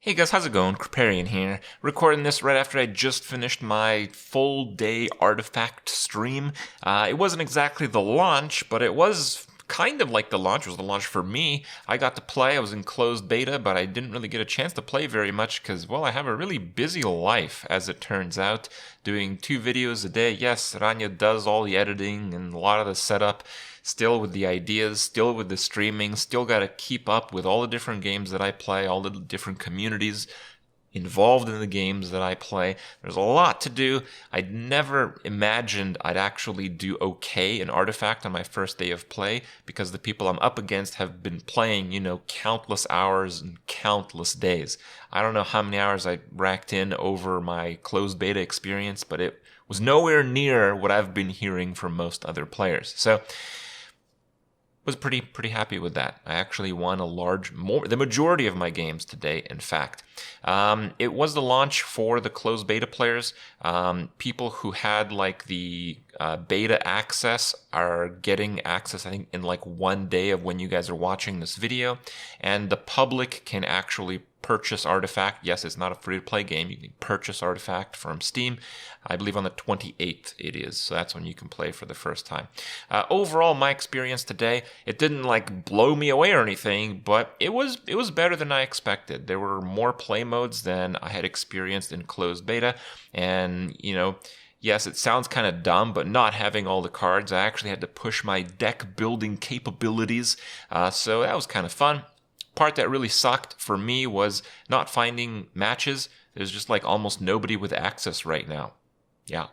Hey guys, how's it going? Kripp here, recording this right after I just finished my full day Artifact stream. It wasn't exactly the launch, but it was kind of like the launch. It was the launch for me. I got to play. I was in closed beta, but I didn't really get a chance to play very much because, well, I have a really busy life, as it turns out, doing 2 videos a day. Yes, Rania does all the editing and a lot of the setup, still with the ideas, still with the streaming, still got to keep up with all the different games that I play, all the different communities involved in the games that I play. There's a lot to do. I'd never imagined I'd actually do okay in Artifact on my first day of play because the people I'm up against have been playing, countless hours and countless days. I don't know how many hours I racked in over my closed beta experience, but it was nowhere near what I've been hearing from most other players. So was pretty happy with that. I actually won the majority of my games today, in fact. It was the launch for the closed beta players. People who had like the beta access are getting access, I think, in like one day of when you guys are watching this video. And the public can actually purchase Artifact. Yes, it's not a free-to-play game. You can purchase Artifact from Steam. I believe on the 28th it is, so that's when you can play for the first time. Overall, my experience today, it didn't like blow me away or anything, but it was better than I expected. There were more play modes than I had experienced in closed beta, and yes, it sounds kind of dumb, but not having all the cards, I actually had to push my deck building capabilities, so that was kind of fun. Part that really sucked for me was not finding matches. There's just like almost nobody with access right now. Yeah.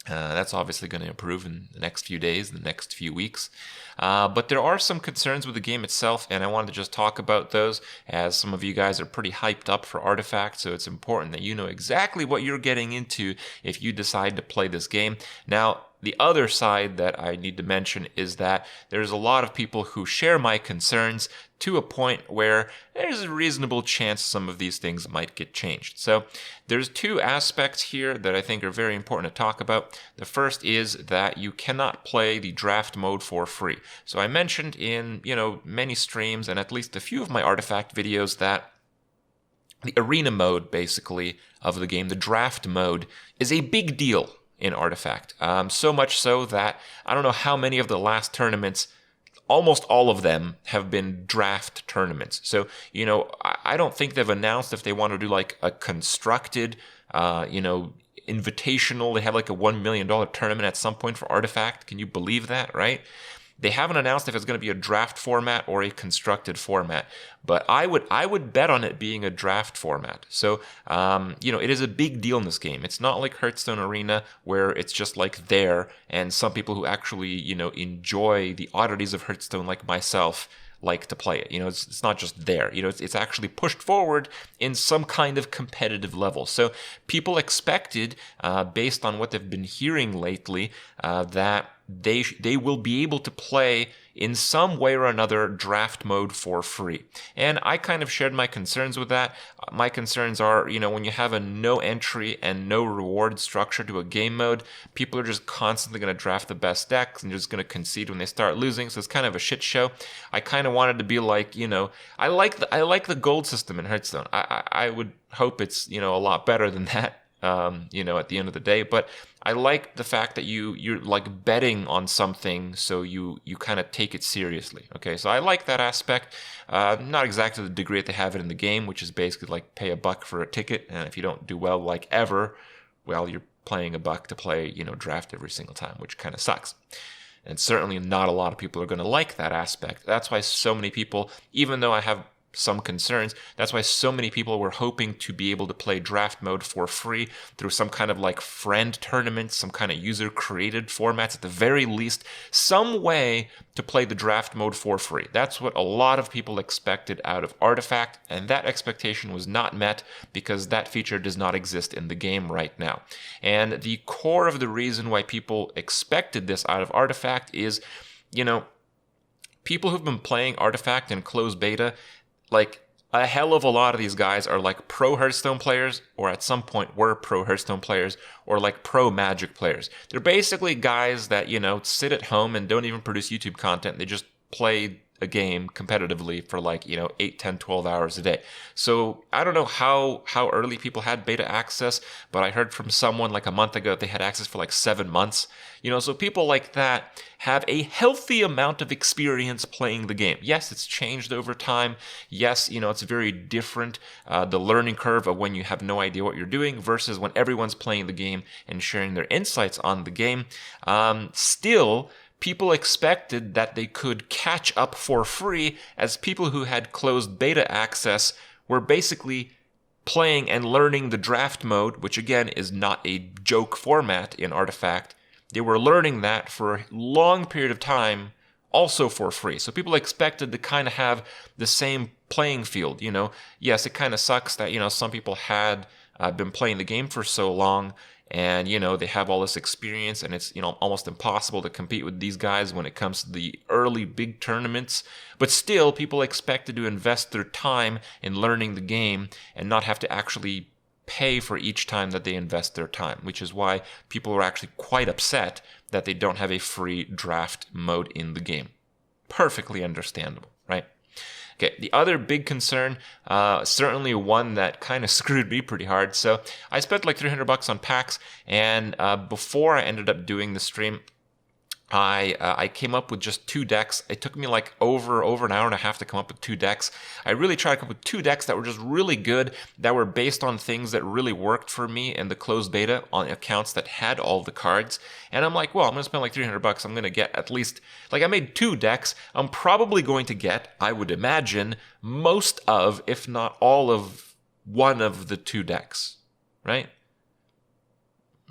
That's obviously going to improve in the next few days, the next few weeks. But there are some concerns with the game itself, and I wanted to just talk about those, as some of you guys are pretty hyped up for Artifact, so it's important that you know exactly what you're getting into if you decide to play this game. Now, the other side that I need to mention is that there's a lot of people who share my concerns to a point where there's a reasonable chance some of these things might get changed. So there's 2 aspects here that I think are very important to talk about. The first is that you cannot play the draft mode for free. So I mentioned in, many streams and at least a few of my Artifact videos that the arena mode, basically, of the game, the draft mode, is a big deal in Artifact. So much so that I don't know how many of the last tournaments, almost all of them, have been draft tournaments. So, I don't think they've announced if they want to do like a constructed, invitational. They have like a $1 million tournament at some point for Artifact. Can you believe that, right? They haven't announced if it's going to be a draft format or a constructed format, but I would bet on it being a draft format. So, it is a big deal in this game. It's not like Hearthstone Arena where it's just like there, and some people who actually, enjoy the oddities of Hearthstone like myself like to play it. It's not just there. It's actually pushed forward in some kind of competitive level. So people expected, based on what they've been hearing lately, that they will be able to play in some way or another draft mode for free. And I kind of shared my concerns with that. My concerns are, when you have a no entry and no reward structure to a game mode, people are just constantly going to draft the best decks and just going to concede when they start losing. So it's kind of a shit show. I kind of wanted to be like, I like the gold system in Hearthstone. I would hope it's, a lot better than that. At the end of the day, but I like the fact that you're like betting on something, so you kind of take it seriously. Okay, so I like that aspect. Not exactly the degree that they have it in the game, which is basically like pay $1 for a ticket, and if you don't do well, like ever, well, you're paying $1 to play, draft every single time, which kind of sucks. And certainly not a lot of people are going to like that aspect. That's why so many people, even though I have some concerns, that's why so many people were hoping to be able to play draft mode for free through some kind of like friend tournament, some kind of user created formats, at the very least, some way to play the draft mode for free. That's what a lot of people expected out of Artifact, and that expectation was not met because that feature does not exist in the game right now. And the core of the reason why people expected this out of Artifact is, people who've been playing Artifact in closed beta, like a hell of a lot of these guys are like pro Hearthstone players, or at some point were pro Hearthstone players, or like pro Magic players. They're basically guys that, sit at home and don't even produce YouTube content. They just play a game competitively for like, 8, 10, 12 hours a day. So I don't know how early people had beta access, but I heard from someone like a month ago that they had access for like 7 months. So people like that have a healthy amount of experience playing the game. Yes, it's changed over time. Yes, it's very different, the learning curve of when you have no idea what you're doing versus when everyone's playing the game and sharing their insights on the game. Still, people expected that they could catch up for free, as people who had closed beta access were basically playing and learning the draft mode, which again is not a joke format in Artifact. They were learning that for a long period of time, also for free. So people expected to kind of have the same playing field. Yes, it kind of sucks that, some people had been playing the game for so long, and they have all this experience, and it's almost impossible to compete with these guys when it comes to the early big tournaments. But still, people expected to invest their time in learning the game and not have to actually pay for each time that they invest their time, which is why people are actually quite upset that they don't have a free draft mode in the game. Perfectly understandable, right? Okay, the other big concern, certainly one that kind of screwed me pretty hard. So I spent like $300 on packs, and before I ended up doing the stream, I came up with just 2 decks. It took me like over an hour and a half to come up with 2 decks. I really tried to come up with 2 decks that were just really good, that were based on things that really worked for me in the closed beta on accounts that had all the cards. And I'm like, well, I'm going to spend like $300. I'm going to get at least, like I made 2 decks. I'm probably going to get, I would imagine, most of, if not all of, one of the 2 decks, right?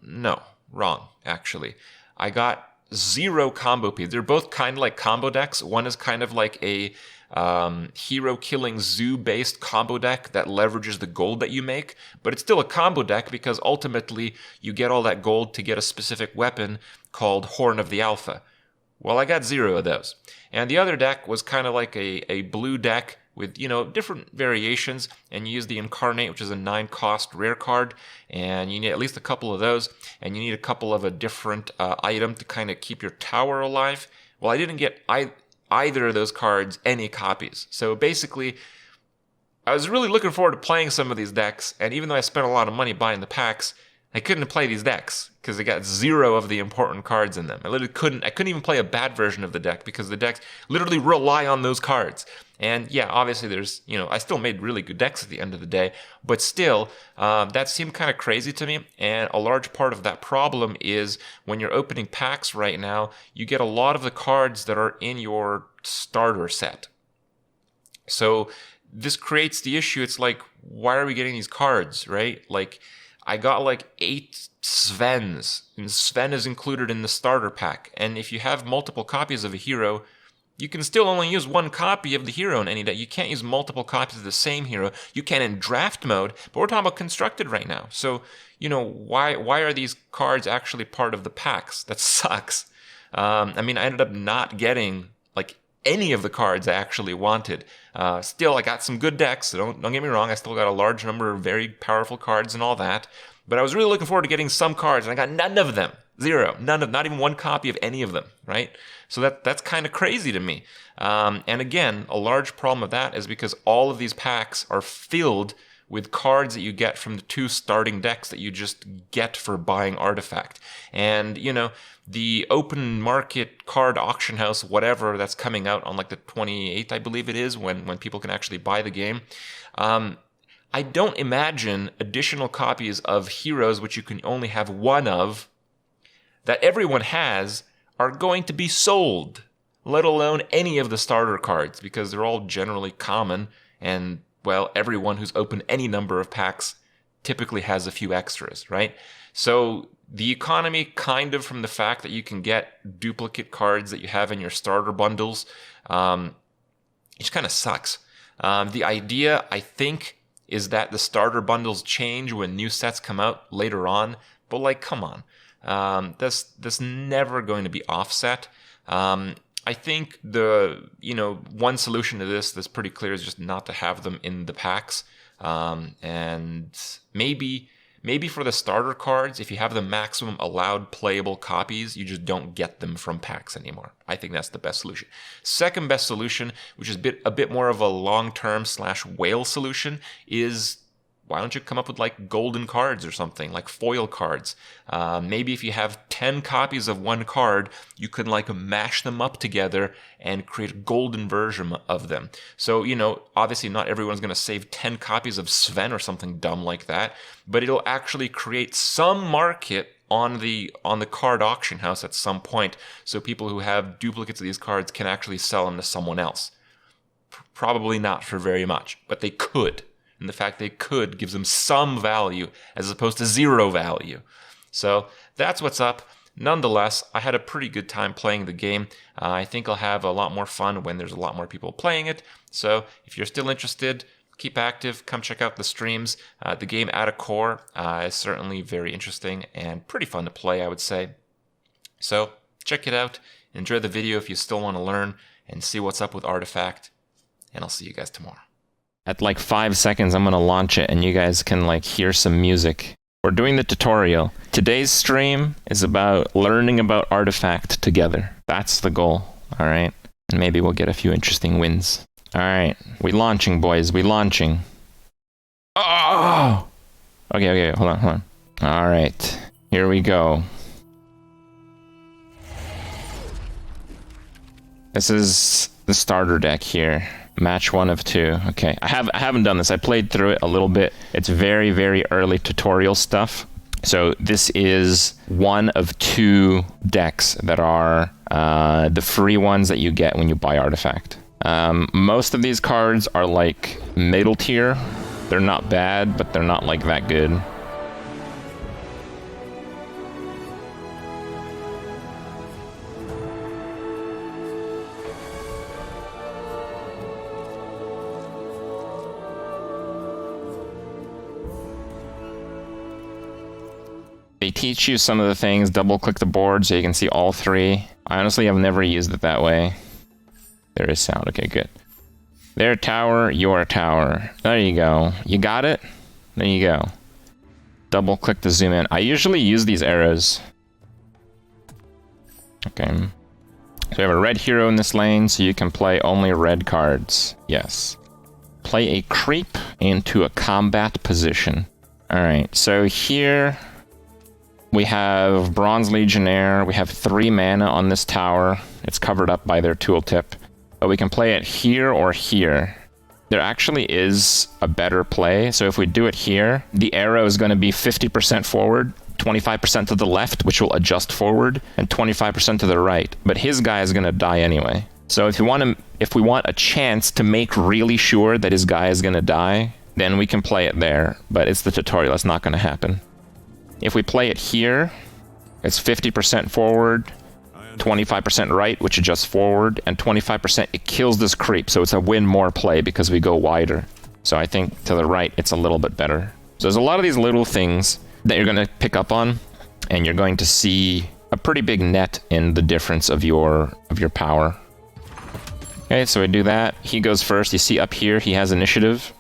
No, wrong, actually. I got 0 combo pieces. They're both kind of like combo decks. One is kind of like a hero killing zoo based combo deck that leverages the gold that you make, but it's still a combo deck because ultimately you get all that gold to get a specific weapon called Horn of the Alpha. Well, I got 0 of those. And the other deck was kind of like a blue deck with, different variations, and you use the Incarnate, which is a 9-cost rare card, and you need at least a couple of those, and you need a couple of a different item to kind of keep your tower alive. Well, I didn't get either of those cards any copies. So basically, I was really looking forward to playing some of these decks, and even though I spent a lot of money buying the packs, I couldn't play these decks because they got 0 of the important cards in them. I couldn't even play a bad version of the deck because the decks literally rely on those cards. And yeah, obviously there's, I still made really good decks at the end of the day, but still, that seemed kind of crazy to me. And a large part of that problem is when you're opening packs right now, you get a lot of the cards that are in your starter set. So this creates the issue. It's like, why are we getting these cards, right? Like, I got like 8 Svens, and Sven is included in the starter pack. And if you have multiple copies of a hero, you can still only use 1 copy of the hero in any deck. You can't use multiple copies of the same hero. You can in draft mode, but we're talking about constructed right now. So, why are these cards actually part of the packs? That sucks. I ended up not getting like any of the cards I actually wanted. Still, I got some good decks, so don't get me wrong. I still got a large number of very powerful cards and all that. But I was really looking forward to getting some cards, and I got none of them. 0. Not even 1 copy of any of them, right? So that's kind of crazy to me. And again, a large problem of that is because all of these packs are filled with cards that you get from the 2 starting decks that you just get for buying Artifact. And, the open market card auction house, whatever, that's coming out on like the 28th, I believe it is, when people can actually buy the game. I don't imagine additional copies of heroes, which you can only have 1 of, that everyone has, are going to be sold, let alone any of the starter cards, because they're all generally common, and, well, everyone who's opened any number of packs typically has a few extras, right? So the economy, kind of from the fact that you can get duplicate cards that you have in your starter bundles, it just kind of sucks. The idea, I think, is that the starter bundles change when new sets come out later on, but like, come on. That's never going to be offset. I think one solution to this that's pretty clear is just not to have them in the packs. And maybe Maybe for the starter cards, if you have the maximum allowed playable copies, you just don't get them from packs anymore. I think that's the best solution. Second best solution, which is a bit more of a long-term / whale solution, is why don't you come up with like golden cards or something, like foil cards? Maybe if you have 10 copies of one card, you can like mash them up together and create a golden version of them. So, you know, obviously not everyone's going to save 10 copies of Sven or something dumb like that, but it'll actually create some market on the card auction house at some point, so people who have duplicates of these cards can actually sell them to someone else. Probably not for very much, but they could. And the fact they could gives them some value as opposed to zero value. So that's what's up. Nonetheless, I had a pretty good time playing the game. I think I'll have a lot more fun when there's a lot more people playing it. So if you're still interested, keep active. Come check out the streams. The game At a Core is certainly very interesting and pretty fun to play, I would say. So check it out. Enjoy the video if you still want to learn and see what's up with Artifact. And I'll see you guys tomorrow. At like 5 seconds, I'm going to launch it and you guys can like hear some music. We're doing the tutorial. Today's stream is about learning about Artifact together. That's the goal, all right? And maybe we'll get a few interesting wins. All right, we launching, boys, we launching. Oh! Okay, hold on. All right, here we go. This is the starter deck here. Match 1 of 2. Okay, I haven't done this. I played through it a little bit. It's very, very early tutorial stuff. So this is 1 of 2 decks that are the free ones that you get when you buy Artifact. Most of these cards are like middle tier. They're not bad, but they're not like that good. They teach you some of the things, double click the board so you can see all 3. I honestly have never used it that way. There is sound, okay, good. Their tower, your tower. There you go. You got it? There you go. Double click to zoom in. I usually use these arrows. Okay. So we have a red hero in this lane, so you can play only red cards. Yes. Play a creep into a combat position. Alright, so here we have Bronze Legionnaire. We have 3 mana on this tower. It's covered up by their tooltip. But we can play it here or here. There actually is a better play. So if we do it here, the arrow is going to be 50% forward, 25% to the left, which will adjust forward, and 25% to the right. But his guy is going to die anyway. So if we want a chance to make really sure that his guy is going to die, then we can play it there. But it's the tutorial. It's not going to happen. If we play it here, it's 50% forward, 25% right, which adjusts forward, and 25% it kills this creep. So it's a win more play because we go wider. So I think to the right, it's a little bit better. So there's a lot of these little things that you're going to pick up on, and you're going to see a pretty big net in the difference of your power. Okay, so we do that. He goes first. You see up here, he has initiative.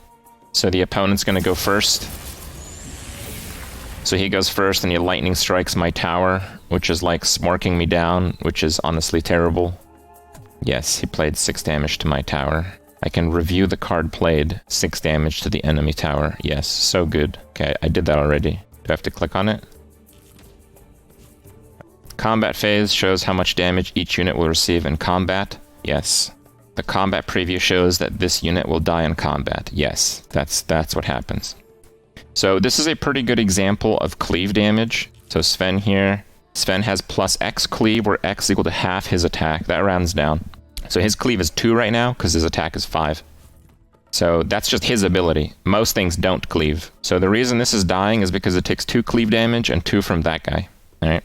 So the opponent's going to go first. So he goes first and he lightning strikes my tower, which is like smorking me down, which is honestly terrible. Yes, he played 6 damage to my tower. I can review the card played. 6 damage to the enemy tower. Yes, so good. Okay, I did that already. Do I have to click on it? Combat phase shows how much damage each unit will receive in combat. Yes. The combat preview shows that this unit will die in combat. Yes, that's what happens. So this is a pretty good example of cleave damage. So Sven here. Sven has plus X cleave, where X equal to half his attack. That rounds down. So his cleave is 2 right now, because his attack is 5. So that's just his ability. Most things don't cleave. So the reason this is dying is because it takes 2 cleave damage and 2 from that guy. Alright.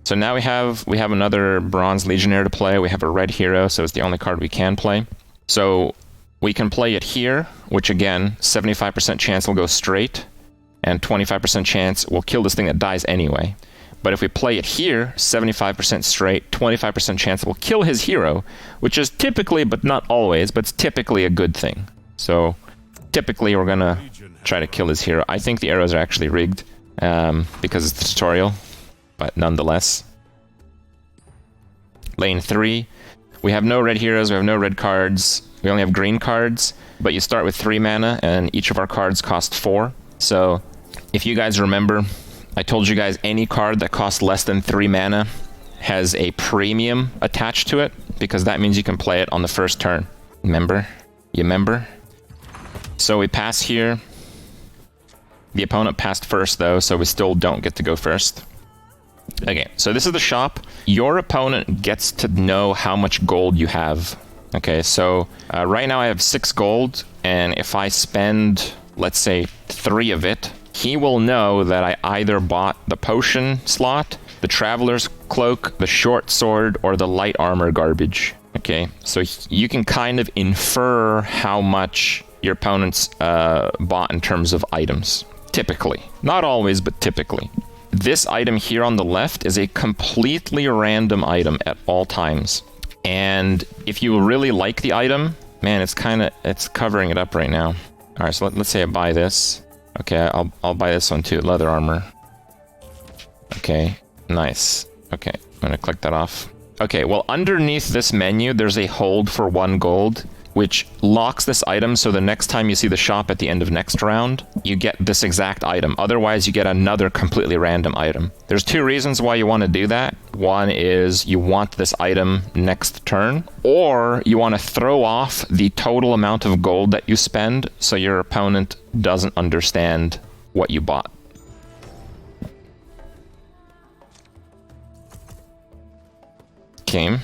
So now we have another Bronze Legionnaire to play. We have a red hero, so it's the only card we can play. So we can play it here, which again, 75% chance will go straight, and 25% chance will kill this thing that dies anyway. But if we play it here, 75% straight, 25% chance will kill his hero, which is typically, but not always, but it's typically a good thing. So typically we're gonna try to kill his hero. I think the arrows are actually rigged. because it's the tutorial, but nonetheless. Lane 3, we have no red heroes, we have no red cards, we only have green cards, but you start with 3 mana, and each of our cards cost 4. So, if you guys remember, I told you guys any card that costs less than 3 mana has a premium attached to it, because that means you can play it on the first turn. Remember? You remember? So we pass here. The opponent passed first, though, so we still don't get to go first. Okay, so this is the shop. Your opponent gets to know how much gold you have. Okay, so right now I have 6 gold, and if I spend, let's say, 3 of it, he will know that I either bought the potion slot, the traveler's cloak, the short sword, or the light armor garbage. Okay, so you can kind of infer how much your opponent's bought in terms of items. Typically. Not always, but typically. This item here on the left is a completely random item at all times. And if you really like the item, man, it's covering it up right now. Alright, so let's say I buy this. Okay, I'll buy this one too, leather armor. Okay, nice. Okay, I'm gonna click that off. Okay, well, underneath this menu, there's a hold for 1 gold, which locks this item so the next time you see the shop at the end of next round, you get this exact item. Otherwise, you get another completely random item. There's 2 reasons why you want to do that. One is you want this item next turn, or you want to throw off the total amount of gold that you spend so your opponent doesn't understand what you bought. Okay.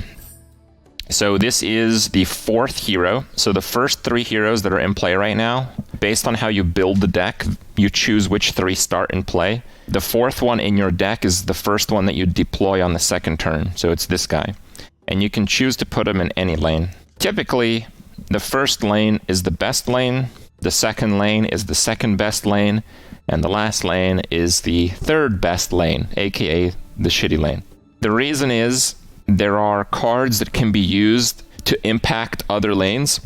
So this is the 4th hero. So the first 3 heroes that are in play right now, based on how you build the deck, you choose which 3 start in play. The 4th one in your deck is the first one that you deploy on the second turn. So it's this guy. And you can choose to put him in any lane. Typically, the first lane is the best lane, the second lane is the second best lane, and the last lane is the third best lane, aka the shitty lane. The reason is, there are cards that can be used to impact other lanes,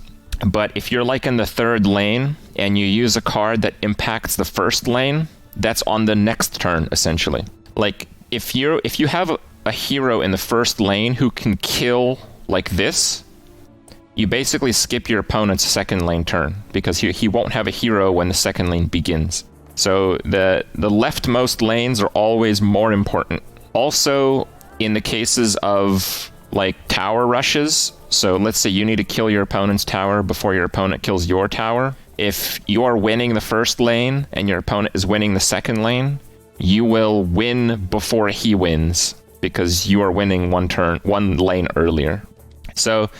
but if you're like in the 3rd lane and you use a card that impacts the 1st lane, that's on the next turn, essentially. Like, if you have a hero in the 1st lane who can kill like this, you basically skip your opponent's 2nd lane turn, because he won't have a hero when the 2nd lane begins. So the leftmost lanes are always more important. Also, in the cases of, like, tower rushes, so let's say you need to kill your opponent's tower before your opponent kills your tower. If you're winning the 1st lane and your opponent is winning the 2nd lane, you will win before he wins, because you are winning one lane earlier. So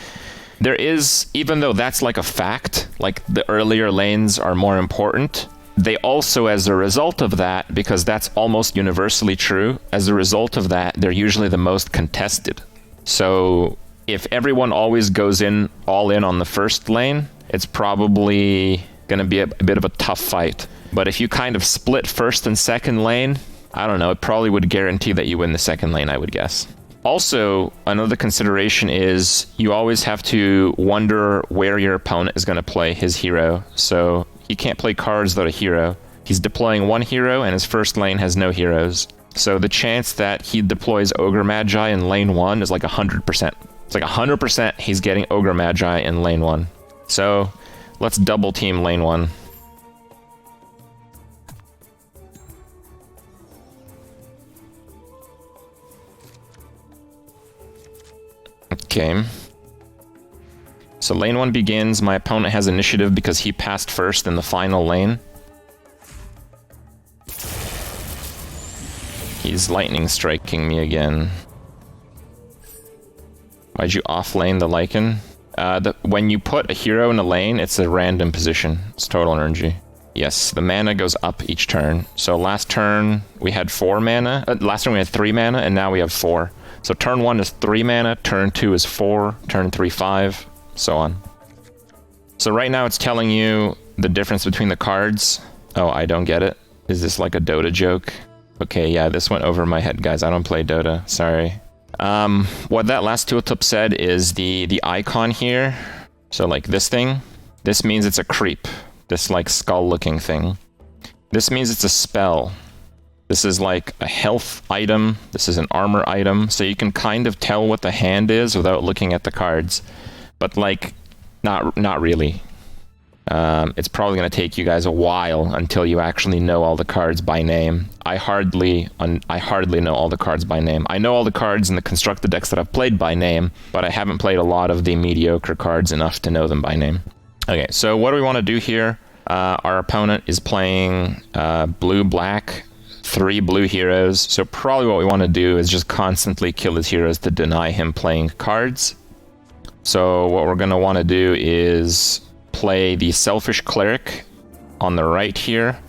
there is, even though that's like a fact, like the earlier lanes are more important, they also, as a result of that, because that's almost universally true, as a result of that, they're usually the most contested. So if everyone always goes in all in on the 1st lane, it's probably going to be a bit of a tough fight. But if you kind of split 1st and 2nd lane, I don't know, it probably would guarantee that you win the 2nd lane, I would guess. Also, another consideration is you always have to wonder where your opponent is going to play his hero. So he can't play cards without a hero. He's deploying 1 hero, and his 1st lane has no heroes. So the chance that he deploys Ogre Magi in lane 1 is like 100%. It's like 100% he's getting Ogre Magi in lane 1. So let's double team lane 1. Okay. So lane 1 begins. My opponent has initiative because he passed first in the final lane. He's lightning striking me again. Why'd you offlane the Lycan? When you put a hero in a lane, it's a random position. It's total energy. Yes, the mana goes up each turn. So last turn we had 4 mana. Last turn we had 3 mana, and now we have 4. So turn 1 is 3 mana, turn 2 is 4, turn 3 5, so on. So right now it's telling you the difference between the cards. Oh, I don't get it. Is this like a Dota joke? Okay, yeah, this went over my head, guys. I don't play Dota. Sorry. What that last tooltip said is the icon here. So like this thing. This means it's a creep. This like skull-looking thing. This means it's a spell. This is like a health item. This is an armor item. So you can kind of tell what the hand is without looking at the cards. But like, not really. It's probably going to take you guys a while until you actually know all the cards by name. I hardly know all the cards by name. I know all the cards in the constructed decks that I've played by name, but I haven't played a lot of the mediocre cards enough to know them by name. Okay, so what do we want to do here? Our opponent is playing blue-black, 3 blue heroes. So probably what we want to do is just constantly kill his heroes to deny him playing cards. So what we're going to want to do is play the Selfish Cleric on the right here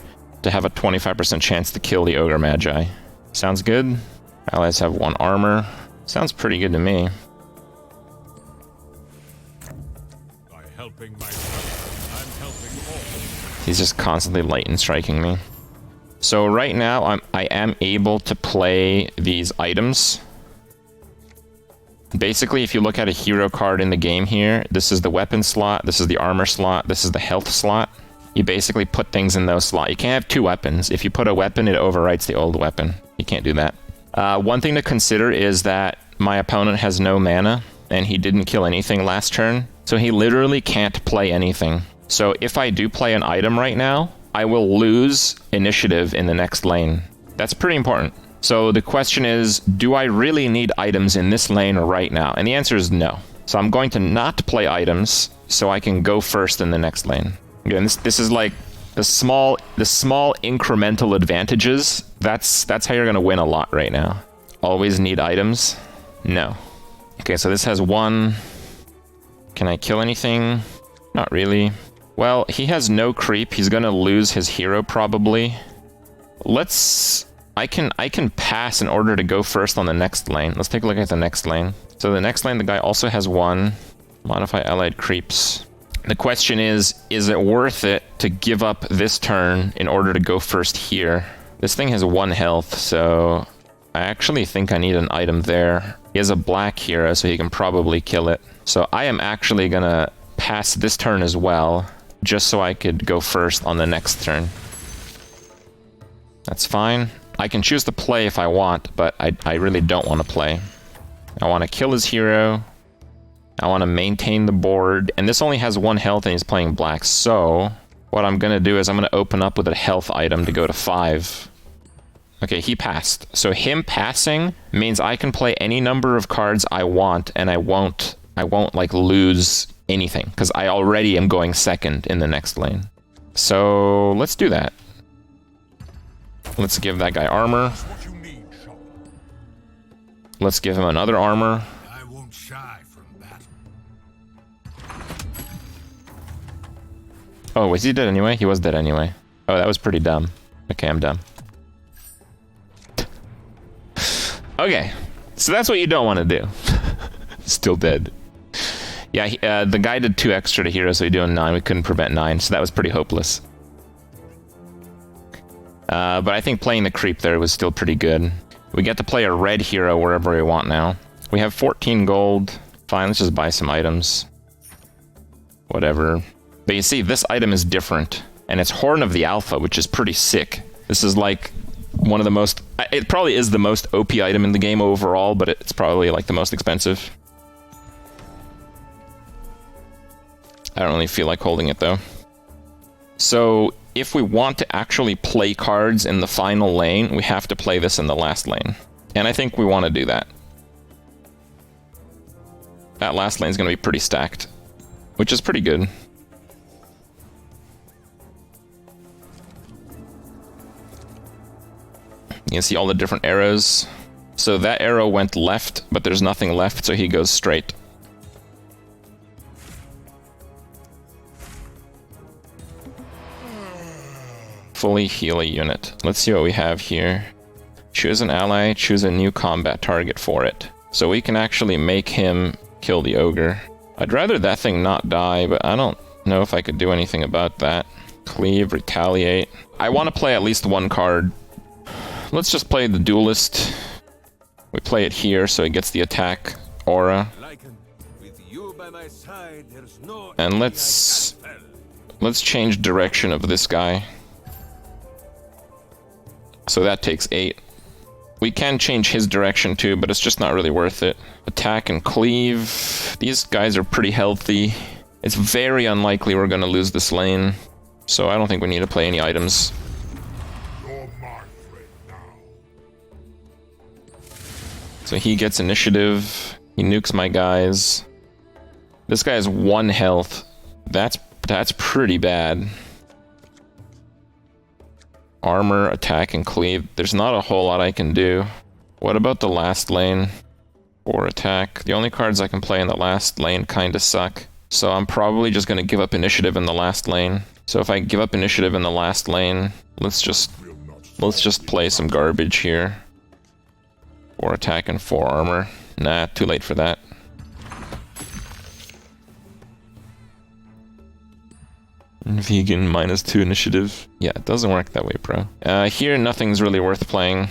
to have a 25% chance to kill the Ogre Magi. Sounds good? Allies have 1 armor. Sounds pretty good to me. By helping myself, I'm helping all. He's just constantly lightning striking me. So right now I am able to play these items. Basically, if you look at a hero card in the game here, this is the weapon slot, this is the armor slot, this is the health slot. You basically put things in those slots. You can't have 2 weapons. If you put a weapon, it overwrites the old weapon. You can't do that. One thing to consider is that my opponent has no mana, and he didn't kill anything last turn, so he literally can't play anything. So if I do play an item right now, I will lose initiative in the next lane. That's pretty important. So the question is, do I really need items in this lane right now? And the answer is no. So I'm going to not play items so I can go first in the next lane. Again, this is like the small incremental advantages. That's how you're going to win a lot right now. Always need items? No. Okay, so this has 1. Can I kill anything? Not really. Well, he has no creep. He's going to lose his hero probably. I can pass in order to go first on the next lane. Let's take a look at the next lane. So the next lane, the guy also has 1. Modify allied creeps. The question is it worth it to give up this turn in order to go first here? This thing has 1 health, so I actually think I need an item there. He has a black hero, so he can probably kill it. So I am actually gonna pass this turn as well, just so I could go first on the next turn. That's fine. I can choose to play if I want, but I really don't want to play. I want to kill his hero. I want to maintain the board. And this only has 1 health and he's playing black. So what I'm going to do is I'm going to open up with a health item to go to 5. Okay, he passed. So him passing means I can play any number of cards I want and I won't like lose anything because I already am going second in the next lane. So let's do that. Let's give that guy armor. Let's give him another armor. I won't shy from battle. Oh, was he dead anyway? He was dead anyway. Oh, that was pretty dumb. Okay, I'm dumb. Okay, so that's what you don't want to do. Still dead. Yeah, the guy did 2 extra to hero, so he doing 9. We couldn't prevent 9, so that was pretty hopeless. But I think playing the creep there was still pretty good. We get to play a red hero wherever we want now. We have 14 gold. Fine, let's just buy some items. Whatever. But you see, this item is different. And it's Horn of the Alpha, which is pretty sick. This is like one of the most... It probably is the most OP item in the game overall, but it's probably like the most expensive. I don't really feel like holding it though. So if we want to actually play cards in the final lane, we have to play this in the last lane. And I think we want to do that. That last lane is going to be pretty stacked, which is pretty good. You can see all the different arrows. So that arrow went left, but there's nothing left, so he goes straight. Fully heal a unit. Let's see what we have here. Choose an ally, choose a new combat target for it. So we can actually make him kill the ogre. I'd rather that thing not die, but I don't know if I could do anything about that. Cleave, retaliate. I want to play at least 1 card. Let's just play the duelist. We play it here so it gets the attack aura. And let's change direction of this guy. So that takes 8. We can change his direction too, but it's just not really worth it. Attack and cleave. These guys are pretty healthy. It's very unlikely we're going to lose this lane. So I don't think we need to play any items. You're my friend now. So he gets initiative. He nukes my guys. This guy has 1 health. That's pretty bad. Armor, attack, and cleave. There's not a whole lot I can do. What about the last lane? Or attack. The only cards I can play in the last lane kind of suck. So I'm probably just going to give up initiative in the last lane. So if I give up initiative in the last lane, let's just play some garbage here. 4 attack and 4 armor. Nah, too late for that. Vegan -2 initiative. Yeah, it doesn't work that way, bro. Here, nothing's really worth playing.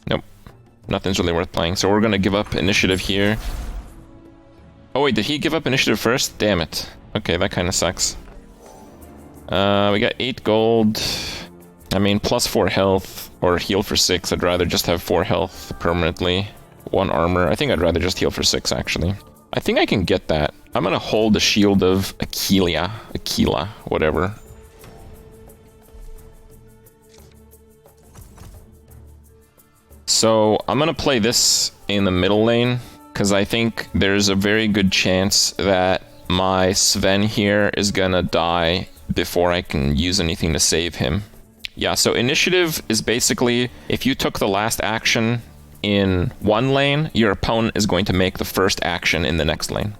Nope. Nothing's really worth playing. So we're gonna give up initiative here. Oh wait, did he give up initiative first? Damn it. Okay, that kind of sucks. We got 8 gold. I mean, +4 health, or heal for 6. I'd rather just have 4 health permanently. 1 armor. I think I'd rather just heal for 6, actually. I think I can get that. I'm gonna hold the shield of Aquila, whatever. So I'm gonna play this in the middle lane, because I think there's a very good chance that my Sven here is gonna die before I can use anything to save him. Yeah, so initiative is basically, if you took the last action in one lane, your opponent is going to make the first action in the next lane.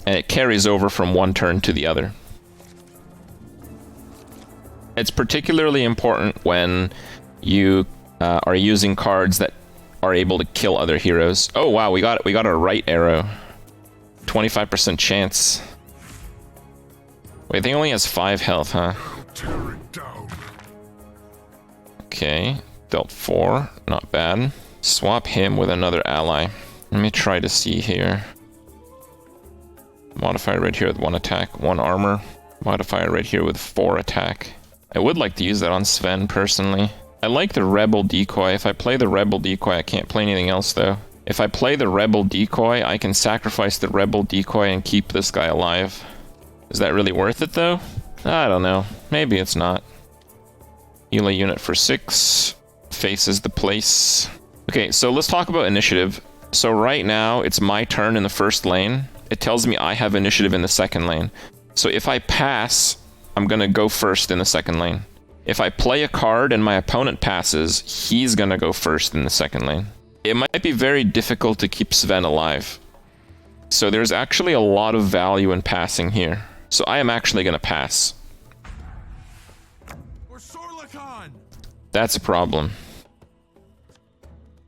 And it carries over from one turn to the other. It's particularly important when you are using cards that are able to kill other heroes. Oh wow, we got a right arrow. 25% chance. Wait, I think he only has 5 health, huh? Tear it down. Okay, dealt 4, not bad. Swap him with another ally. Let me try to see here. Modifier right here with 1 attack, 1 armor. Modifier right here with 4 attack. I would like to use that on Sven, personally. I like the Rebel Decoy. If I play the Rebel Decoy, I can't play anything else, though. If I play the Rebel Decoy, I can sacrifice the Rebel Decoy and keep this guy alive. Is that really worth it, though? I don't know. Maybe it's not. Heal a unit for 6. Faces the place. Okay, so let's talk about initiative. So right now, it's my turn in the first lane. It tells me I have initiative in the second lane. So if I pass, I'm gonna go first in the second lane. If I play a card and my opponent passes, he's gonna go first in the second lane. It might be very difficult to keep Sven alive. So there's actually a lot of value in passing here. So I am actually gonna pass. That's a problem.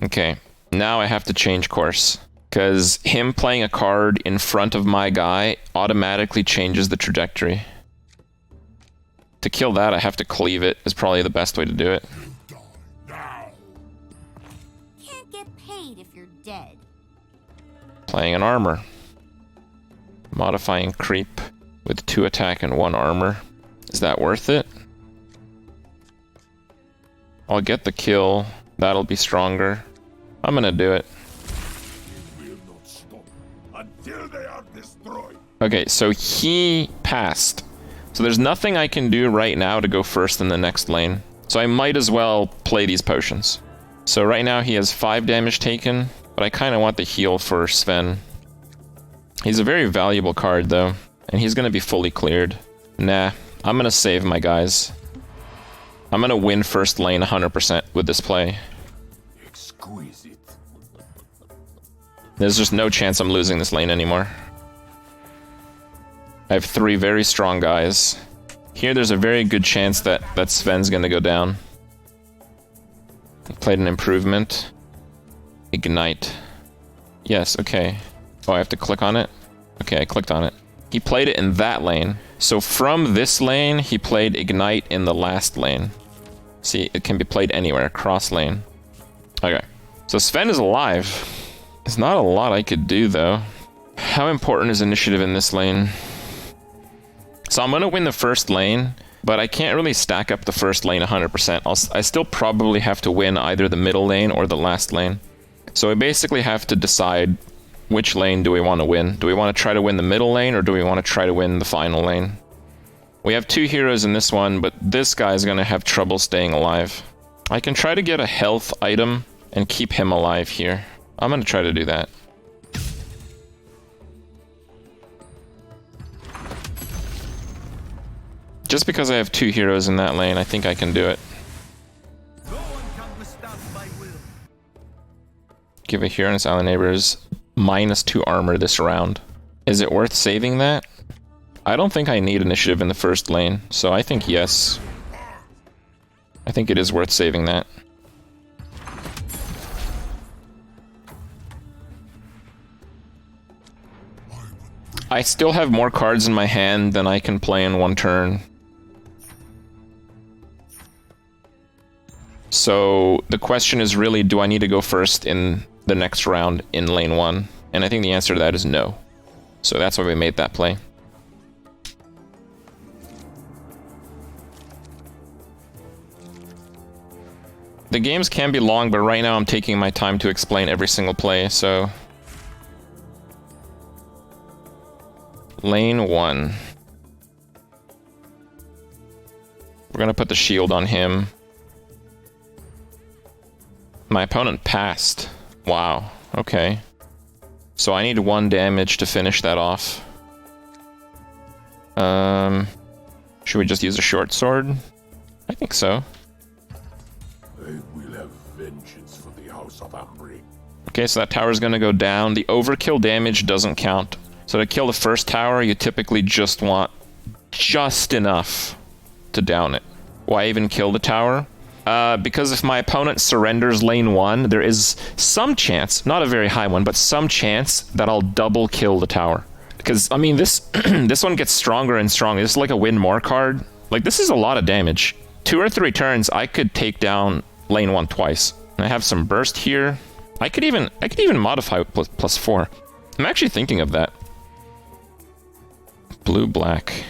Okay, now I have to change course. Because him playing a card in front of my guy automatically changes the trajectory. To kill that, I have to cleave it, is probably the best way to do it. Can't get paid if you're dead. Playing an armor. Modifying Kripp with 2 attack and 1 armor. Is that worth it? I'll get the kill. That'll be stronger. I'm gonna do it. Until they are destroyed. Okay, so he passed. So there's nothing I can do right now to go first in the next lane. So I might as well play these potions. So right now he has 5 damage taken, but I kind of want the heal for Sven. He's a very valuable card though, and he's going to be fully cleared. Nah, I'm going to save my guys. I'm going to win first lane 100% with this play. Exquisite. There's just no chance I'm losing this lane anymore. I have 3 very strong guys. Here there's a very good chance that Sven's gonna go down. I played an improvement. Ignite. Yes, okay. Oh, I have to click on it? Okay, I clicked on it. He played it in that lane. So from this lane, he played Ignite in the last lane. See, it can be played anywhere, cross lane. Okay. So Sven is alive. There's not a lot I could do, though. How important is initiative in this lane? So I'm going to win the first lane, But I can't really stack up the first lane 100%. I still probably have to win either the middle lane or the last lane. So I basically have to decide which lane do we want to win. Do we want to try to win the middle lane, or do we want to try to win the final lane? We have 2 heroes in this one, but this guy's going to have trouble staying alive. I can try to get a health item and keep him alive here. I'm going to try to do that. Just because I have 2 heroes in that lane, I think I can do it. Give a hero and its ally neighbors -2 armor this round. Is it worth saving that? I don't think I need initiative in the first lane, so I think yes. I think it is worth saving that. I still have more cards in my hand than I can play in one turn. So the question is really, do I need to go first in the next round in lane 1? And I think the answer to that is no. So that's why we made that play. The games can be long, but right now I'm taking my time to explain every single play, so... Lane 1. We're gonna put the shield on him. My opponent passed. Wow, okay. So I need 1 damage to finish that off. Should we just use a short sword? I think so. I will have vengeance for the House of Ambri. Okay, so that tower's gonna go down. The overkill damage doesn't count. So to kill the first tower, you typically just want just enough to down it. Why even kill the tower? Because if my opponent surrenders lane 1, there is some chance, not a very high one, but some chance that I'll double kill the tower. Because, I mean, this this one gets stronger and stronger. This is like a win more card. Like, this is a lot of damage. 2 or 3 turns, I could take down lane 1 twice. And I have some burst here. I could even modify with +4. I'm actually thinking of that. Blue-black.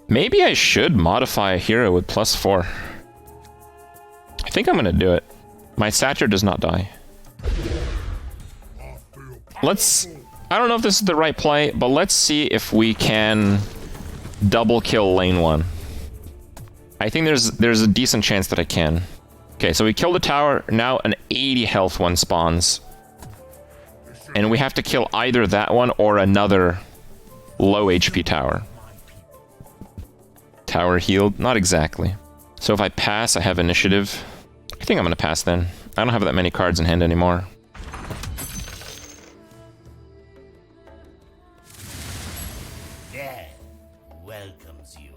Maybe I should modify a hero with +4. I think I'm gonna do it. My Satyr does not die. I don't know if this is the right play, but let's see if we can double kill lane 1. I think there's a decent chance that I can. Okay, so we kill the tower, now an 80 health one spawns. And we have to kill either that one or another low HP tower. Tower healed? Not exactly. So if I pass, I have initiative. I think I'm gonna pass then. I don't have that many cards in hand anymore. Death welcomes you.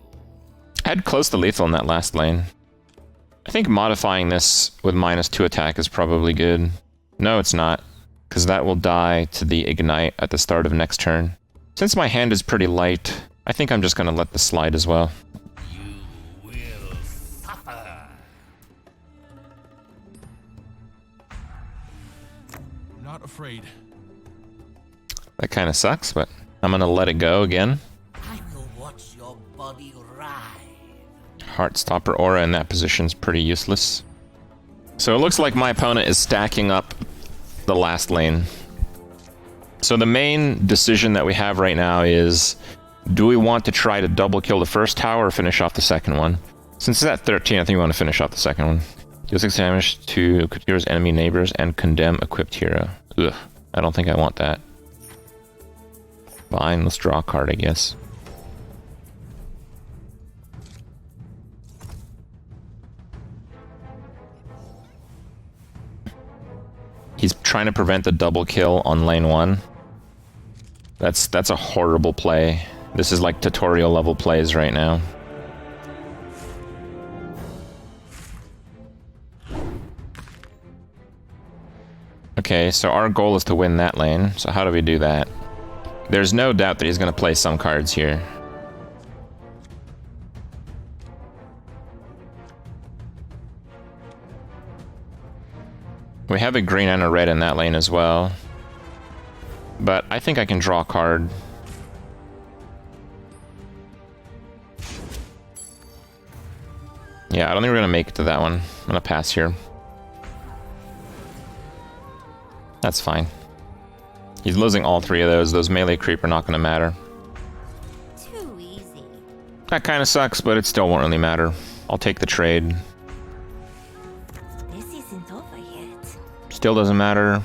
I had close to lethal in that last lane. I think modifying this with -2 attack is probably good. No, it's not, because that will die to the ignite at the start of next turn. Since my hand is pretty light, I think I'm just gonna let this slide as well. Not afraid. That kind of sucks, but I'm gonna let it go again. I will watch your body writhe. Heartstopper aura in that position is pretty useless. So it looks like my opponent is stacking up the last lane. So the main decision that we have right now is, do we want to try to double kill the first tower or finish off the second one? Since it's at 13, I think we want to finish off the second one. Deal 6 damage to equipped heroes, enemy neighbors, and condemn equipped hero. Ugh, I don't think I want that. Fine, let's draw a card, I guess. He's trying to prevent the double kill on lane 1. That's a horrible play. This is like tutorial level plays right now. Okay, so our goal is to win that lane. So how do we do that? There's no doubt that he's going to play some cards here. We have a green and a red in that lane as well. But I think I can draw a card. Yeah, I don't think we're gonna make it to that one. I'm gonna pass here. That's fine. He's losing all 3 of those. Those melee creep are not gonna matter. Too easy. That kind of sucks, but it still won't really matter. I'll take the trade. This isn't over yet. Still doesn't matter.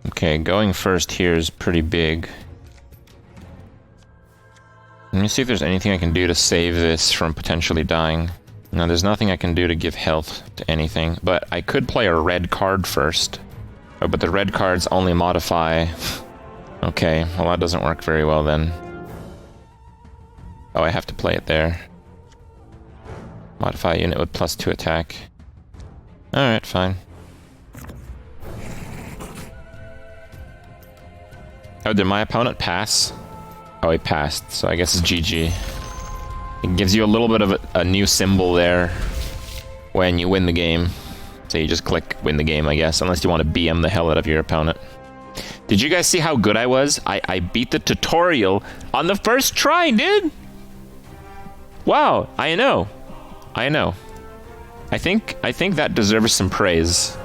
Okay, going first here is pretty big. Let me see if there's anything I can do to save this from potentially dying. No, there's nothing I can do to give health to anything, but I could play a red card first. Oh, but the red cards only modify... Okay, well that doesn't work very well then. Oh, I have to play it there. Modify unit with +2 attack. Alright, fine. Oh, did my opponent pass? Oh, he passed, so I guess it's GG. It gives you a little bit of a new symbol there when you win the game. So you just click win the game, I guess, unless you want to BM the hell out of your opponent. Did you guys see how good I was? I beat the tutorial on the first try, dude! Wow, I know. I think that deserves some praise.